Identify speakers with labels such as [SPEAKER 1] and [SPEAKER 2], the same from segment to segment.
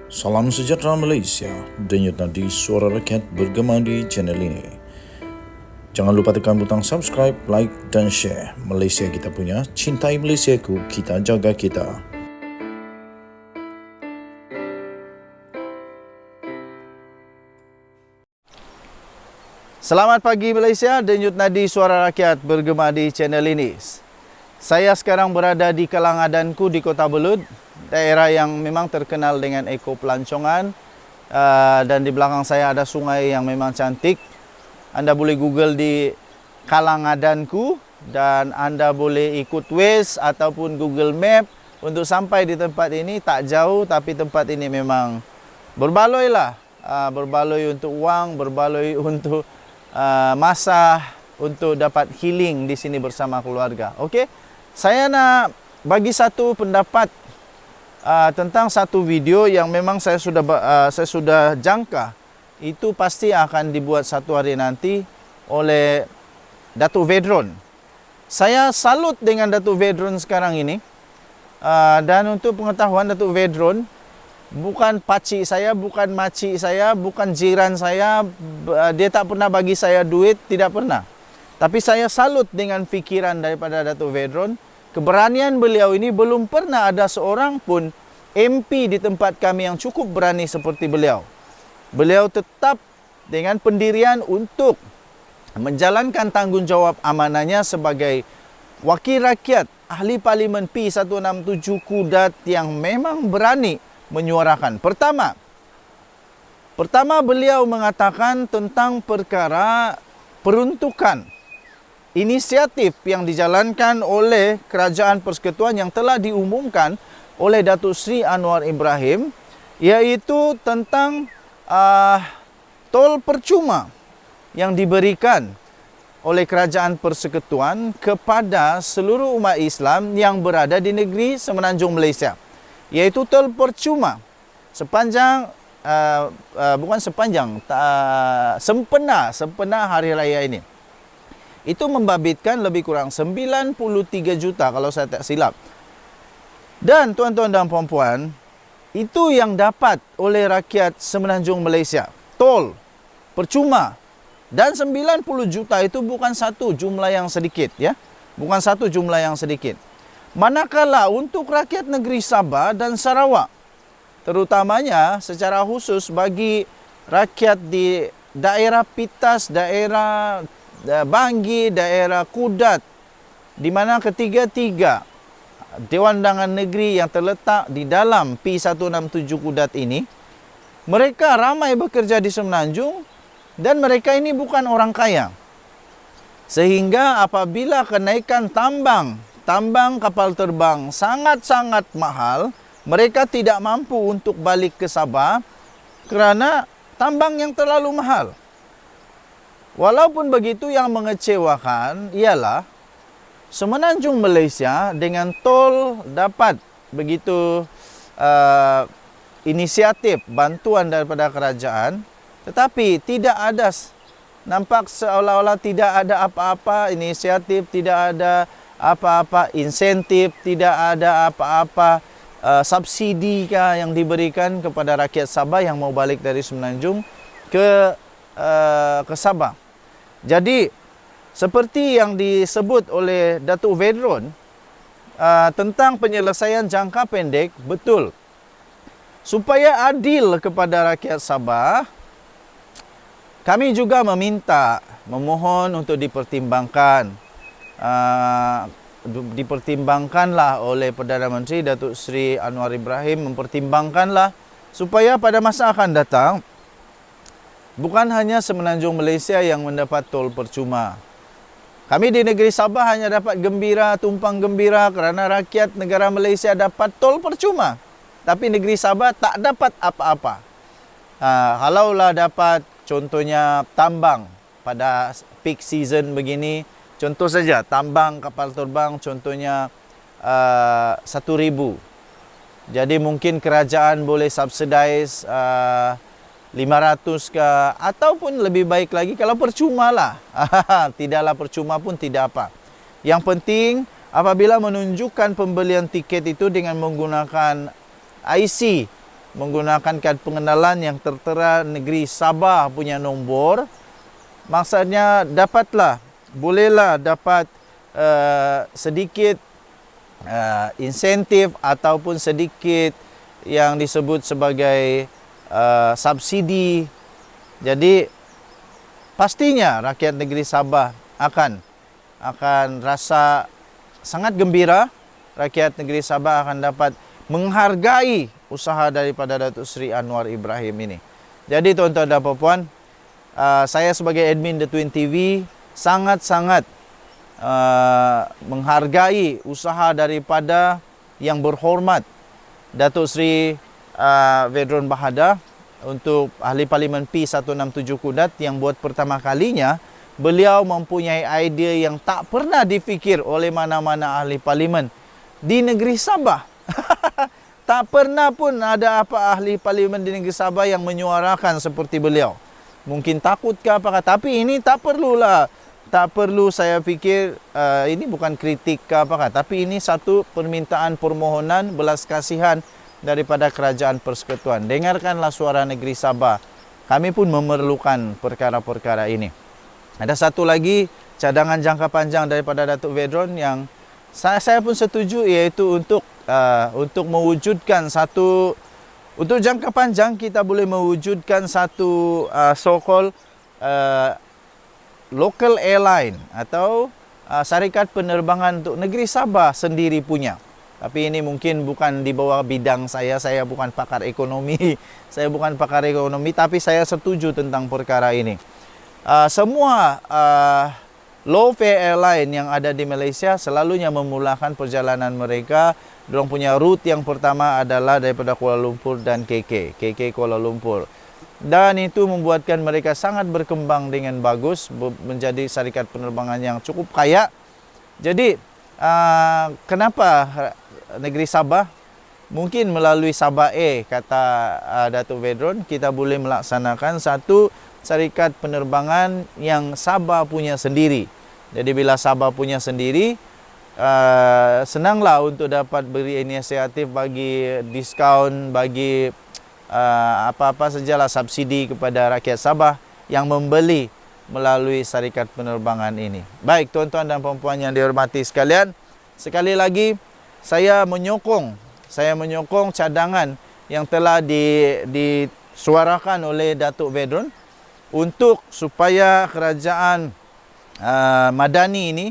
[SPEAKER 1] Salam sejahtera Malaysia, denyut nadi suara rakyat bergema di channel ini. Jangan lupa tekan butang subscribe, like dan share. Malaysia kita punya, cintai Malaysiaku, kita jaga kita.
[SPEAKER 2] Selamat pagi Malaysia, denyut nadi suara rakyat bergema di channel ini. Saya sekarang berada di Kalangadanku di Kota Belud, daerah yang memang terkenal dengan ekopelancongan, dan di belakang saya ada sungai yang memang cantik. Anda boleh Google di Kalangadanku dan Anda boleh ikut Waze ataupun Google Map untuk sampai di tempat ini. Tak jauh, tapi tempat ini memang berbaloi lah, berbaloi untuk wang, berbaloi untuk masa untuk dapat healing di sini bersama keluarga. Okey, saya nak bagi satu pendapat tentang satu video yang memang saya sudah jangka itu pasti akan dibuat satu hari nanti oleh Datuk Vedron. Saya salut dengan Datuk Vedron sekarang ini, dan untuk pengetahuan, Datuk Vedron bukan pakcik saya, bukan makcik saya, bukan jiran saya. Dia tak pernah bagi saya duit, tidak pernah. Tapi saya salut dengan fikiran daripada Datuk Vedron. Keberanian beliau ini, belum pernah ada seorang pun MP di tempat kami yang cukup berani seperti beliau. Beliau tetap dengan pendirian untuk menjalankan tanggungjawab amanahnya sebagai wakil rakyat, ahli Parlimen P167 Kudat yang memang berani menyuarakan. Pertama beliau mengatakan tentang perkara peruntukan inisiatif yang dijalankan oleh Kerajaan Persekutuan yang telah diumumkan oleh Datuk Seri Anwar Ibrahim, iaitu tentang tol percuma yang diberikan oleh Kerajaan Persekutuan kepada seluruh umat Islam yang berada di negeri Semenanjung Malaysia, iaitu tol percuma sepanjang sempena Hari Raya ini. Itu membabitkan lebih kurang 93 juta kalau saya tak silap. Dan tuan-tuan dan puan-puan, itu yang dapat oleh rakyat Semenanjung Malaysia, tol percuma. Dan 90 juta itu bukan satu jumlah yang sedikit, ya. Bukan satu jumlah yang sedikit. Manakala untuk rakyat negeri Sabah dan Sarawak, terutamanya secara khusus bagi rakyat di daerah Pitas, daerah Bangi, daerah Kudat, di mana ketiga-tiga Dewan Undangan Negeri yang terletak di dalam P167 Kudat ini, mereka ramai bekerja di Semenanjung dan mereka ini bukan orang kaya. Sehingga apabila kenaikan tambang kapal terbang sangat-sangat mahal, mereka tidak mampu untuk balik ke Sabah kerana tambang yang terlalu mahal. Walaupun begitu, yang mengecewakan ialah Semenanjung Malaysia dengan tol dapat begitu inisiatif bantuan daripada kerajaan, tetapi tidak ada, nampak seolah-olah tidak ada apa-apa inisiatif, tidak ada apa-apa insentif, tidak ada apa-apa subsidi yang diberikan kepada rakyat Sabah yang mau balik dari Semenanjung ke Sabah. Jadi seperti yang disebut oleh Datuk Vedron tentang penyelesaian jangka pendek, betul. Supaya adil kepada rakyat Sabah, kami juga memohon untuk dipertimbangkanlah oleh Perdana Menteri Datuk Seri Anwar Ibrahim, mempertimbangkanlah supaya pada masa akan datang bukan hanya Semenanjung Malaysia yang mendapat tol percuma. Kami di negeri Sabah hanya dapat tumpang gembira kerana rakyat negara Malaysia dapat tol percuma. Tapi negeri Sabah tak dapat apa-apa. Kalaulah dapat contohnya tambang pada peak season begini, contoh saja tambang kapal terbang contohnya 1,000. Jadi mungkin kerajaan boleh subsidize 500 ke, ataupun lebih baik lagi kalau percuma lah. Tidaklah percuma pun tidak apa. Yang penting apabila menunjukkan pembelian tiket itu dengan menggunakan IC menggunakan kad pengenalan yang tertera negeri Sabah punya nombor. Maksudnya dapatlah, bolehlah dapat sedikit insentif ataupun sedikit yang disebut sebagai subsidi. Jadi pastinya rakyat negeri Sabah akan rasa sangat gembira. Rakyat negeri Sabah akan dapat menghargai usaha daripada Datuk Seri Anwar Ibrahim ini. Jadi tuan-tuan dan puan-puan, saya sebagai admin The Twin TV sangat-sangat menghargai usaha daripada yang berhormat Datuk Seri Vedron Bahada untuk Ahli Parlimen P167 Kudat, yang buat pertama kalinya beliau mempunyai idea yang tak pernah dipikir oleh mana-mana ahli parlimen di negeri Sabah. Tak pernah pun ada apa ahli parlimen di negeri Sabah yang menyuarakan seperti beliau. Mungkin takut ke apakah, tapi ini tak perlulah. Tak perlu, saya fikir ini bukan kritik ke apakah, tapi ini satu permintaan permohonan belas kasihan daripada Kerajaan Persekutuan. Dengarkanlah suara negeri Sabah. Kami pun memerlukan perkara-perkara ini. Ada satu lagi cadangan jangka panjang daripada Datuk Vedron yang saya pun setuju, iaitu untuk mewujudkan satu, untuk jangka panjang kita boleh mewujudkan satu so-called local airline atau syarikat penerbangan untuk negeri Sabah sendiri punya. Tapi ini mungkin bukan di bawah bidang saya bukan pakar ekonomi. Saya bukan pakar ekonomi, tapi saya setuju tentang perkara ini. Semua low fare airline yang ada di Malaysia selalunya memulakan perjalanan mereka. Diorang punya route yang pertama adalah daripada Kuala Lumpur dan KK Kuala Lumpur. Dan itu membuatkan mereka sangat berkembang dengan bagus, menjadi syarikat penerbangan yang cukup kaya. Jadi, kenapa negeri Sabah? Mungkin melalui Sabah Air, kata Datuk Vedron, kita boleh melaksanakan satu syarikat penerbangan yang Sabah punya sendiri. Jadi bila Sabah punya sendiri, senanglah untuk dapat beri inisiatif, bagi diskaun, bagi apa-apa sajalah subsidi kepada rakyat Sabah yang membeli melalui syarikat penerbangan ini. Baik tuan-tuan dan puan-puan yang dihormati sekalian, sekali lagi saya menyokong cadangan yang telah disuarakan oleh Datuk Vedron untuk supaya kerajaan Madani ini,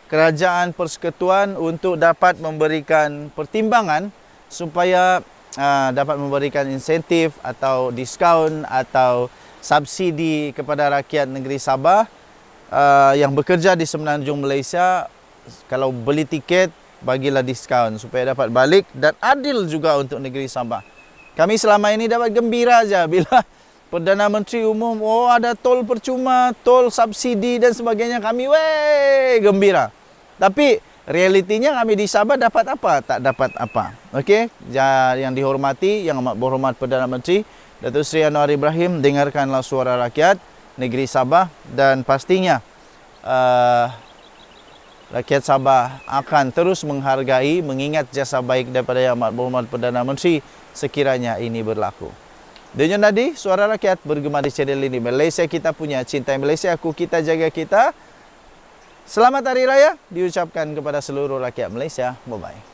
[SPEAKER 2] Kerajaan Persekutuan, untuk dapat memberikan pertimbangan supaya dapat memberikan insentif atau diskaun atau subsidi kepada rakyat negeri Sabah yang bekerja di Semenanjung Malaysia. Kalau beli tiket, bagilah diskaun supaya dapat balik, dan adil juga untuk negeri Sabah. Kami selama ini dapat gembira saja bila Perdana Menteri umum, ada tol percuma, tol subsidi dan sebagainya, kami gembira. Tapi realitinya kami di Sabah dapat apa? Tak dapat apa. Okey, yang dihormati, yang amat berhormat Perdana Menteri Datuk Seri Anwar Ibrahim, dengarkanlah suara rakyat negeri Sabah, dan pastinya rakyat Sabah akan terus menghargai, mengingat jasa baik daripada Yang Amat Berhormat Perdana Menteri sekiranya ini berlaku. Denyut nadi suara rakyat bergema di channel ini. Malaysia kita punya, cintai Malaysia aku, kita jaga kita. Selamat Hari Raya diucapkan kepada seluruh rakyat Malaysia. Bye-bye.